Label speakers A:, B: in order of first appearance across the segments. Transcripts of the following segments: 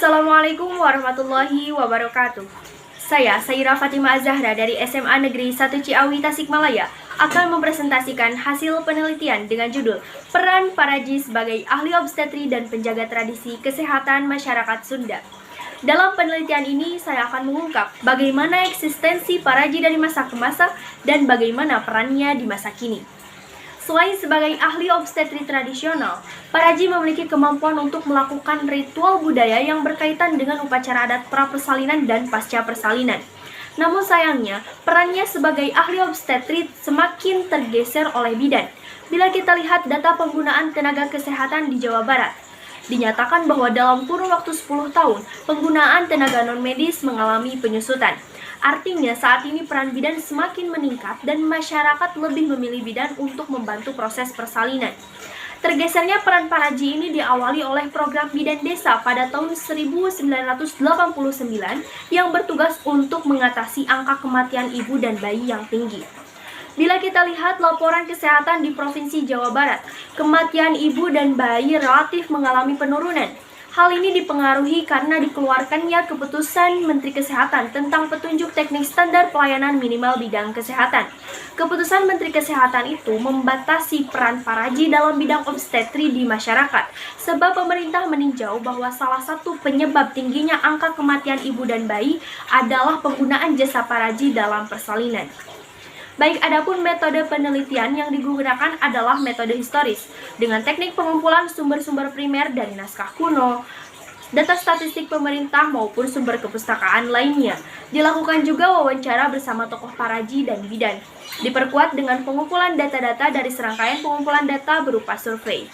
A: Assalamualaikum warahmatullahi wabarakatuh. Saya, Saira Fatimah Zahra dari SMA Negeri 1 Ciawi, Tasikmalaya akan mempresentasikan hasil penelitian dengan judul Peran Paraji sebagai Ahli Obstetri dan Penjaga Tradisi Kesehatan Masyarakat Sunda. Dalam penelitian ini, saya akan mengungkap bagaimana eksistensi Paraji dari masa ke masa dan bagaimana perannya di masa kini. Selain sebagai ahli obstetri tradisional, Paraji memiliki kemampuan untuk melakukan ritual budaya yang berkaitan dengan upacara adat pra-persalinan dan pasca persalinan. Namun sayangnya, perannya sebagai ahli obstetri semakin tergeser oleh bidan. Bila kita lihat data penggunaan tenaga kesehatan di Jawa Barat, dinyatakan bahwa dalam kurun waktu 10 tahun, penggunaan tenaga non-medis mengalami penyusutan. Artinya saat ini peran bidan semakin meningkat dan masyarakat lebih memilih bidan untuk membantu proses persalinan. Tergesernya peran Paraji ini diawali oleh program Bidan Desa pada tahun 1989 yang bertugas untuk mengatasi angka kematian ibu dan bayi yang tinggi. Bila kita lihat laporan kesehatan di Provinsi Jawa Barat, kematian ibu dan bayi relatif mengalami penurunan. Hal ini dipengaruhi karena dikeluarkannya keputusan Menteri Kesehatan tentang petunjuk teknik standar pelayanan minimal bidang kesehatan. Keputusan Menteri Kesehatan itu membatasi peran Paraji dalam bidang obstetri di masyarakat, sebab pemerintah meninjau bahwa salah satu penyebab tingginya angka kematian ibu dan bayi adalah penggunaan jasa Paraji dalam persalinan. Baik, adapun metode penelitian yang digunakan adalah metode historis dengan teknik pengumpulan sumber-sumber primer dari naskah kuno, data statistik pemerintah maupun sumber kepustakaan lainnya. Dilakukan juga wawancara bersama tokoh Paraji dan bidan. Diperkuat dengan pengumpulan data-data dari serangkaian pengumpulan data berupa survei.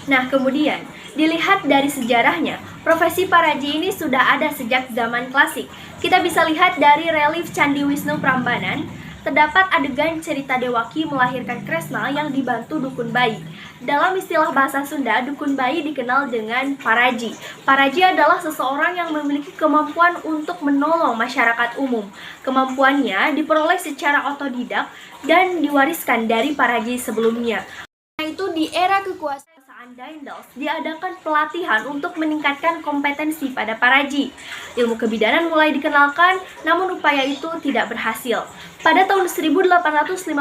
A: Nah, kemudian dilihat dari sejarahnya, profesi Paraji ini sudah ada sejak zaman klasik. Kita bisa lihat dari relief Candi Wisnu Prambanan, terdapat adegan cerita Dewaki melahirkan Kresna yang dibantu dukun bayi. Dalam istilah bahasa Sunda, dukun bayi dikenal dengan Paraji. Paraji adalah seseorang yang memiliki kemampuan untuk menolong masyarakat umum. Kemampuannya diperoleh secara otodidak dan diwariskan dari Paraji sebelumnya. Itu di era kekuasaan Daendels diadakan pelatihan untuk meningkatkan kompetensi pada Paraji. Ilmu kebidanan mulai dikenalkan, namun upaya itu tidak berhasil. Pada tahun 1852,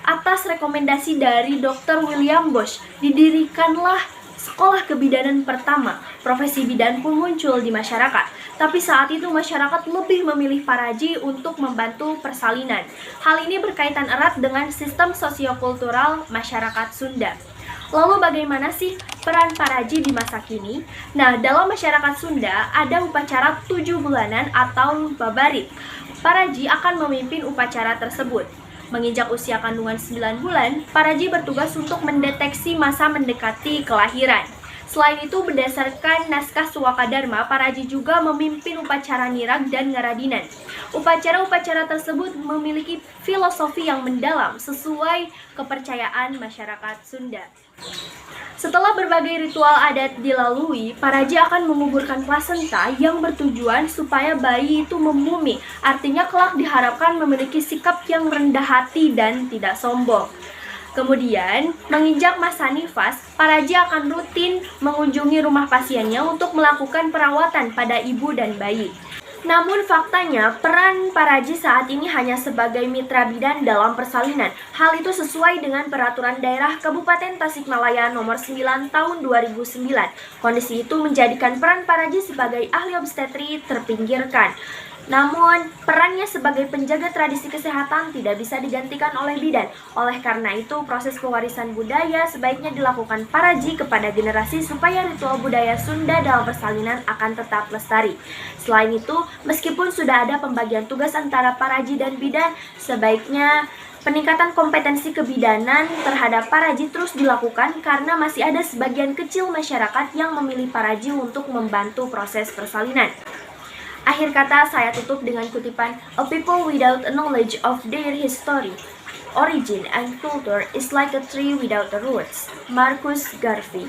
A: atas rekomendasi dari Dr. William Bosch, didirikanlah sekolah kebidanan pertama. Profesi bidan pun muncul di masyarakat. Tapi saat itu masyarakat lebih memilih Paraji untuk membantu persalinan. Hal ini berkaitan erat dengan sistem sosiokultural masyarakat Sunda. Lalu bagaimana sih peran Paraji di masa kini? Nah, dalam masyarakat Sunda ada upacara 7 bulanan atau babarit. Paraji akan memimpin upacara tersebut. Menginjak usia kandungan 9 bulan, Paraji bertugas untuk mendeteksi masa mendekati kelahiran. Selain itu, berdasarkan naskah Suwaka Dharma, Paraji juga memimpin upacara nirag dan ngaradinan. Upacara-upacara tersebut memiliki filosofi yang mendalam sesuai kepercayaan masyarakat Sunda. Setelah berbagai ritual adat dilalui, Paraji akan menguburkan plasenta yang bertujuan supaya bayi itu memumi. Artinya kelak diharapkan memiliki sikap yang rendah hati dan tidak sombong. Kemudian, menginjak masa nifas, Paraji akan rutin mengunjungi rumah pasiennya untuk melakukan perawatan pada ibu dan bayi. Namun faktanya, peran Paraji saat ini hanya sebagai mitra bidan dalam persalinan. Hal itu sesuai dengan Peraturan Daerah Kabupaten Tasikmalaya Nomor 9 Tahun 2009. Kondisi itu menjadikan peran Paraji sebagai ahli obstetri terpinggirkan. Namun, perannya sebagai penjaga tradisi kesehatan tidak bisa digantikan oleh bidan. Oleh karena itu, proses pewarisan budaya sebaiknya dilakukan Paraji kepada generasi supaya ritual budaya Sunda dalam persalinan akan tetap lestari. Selain itu, meskipun sudah ada pembagian tugas antara Paraji dan bidan, sebaiknya peningkatan kompetensi kebidanan terhadap Paraji terus dilakukan karena masih ada sebagian kecil masyarakat yang memilih Paraji untuk membantu proses persalinan. Akhir kata, saya tutup dengan kutipan, "A people without a knowledge of their history, origin, and culture is like a tree without the roots." Marcus Garvey.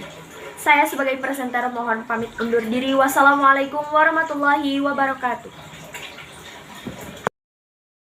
A: Saya sebagai presenter mohon pamit undur diri. Wassalamualaikum warahmatullahi wabarakatuh.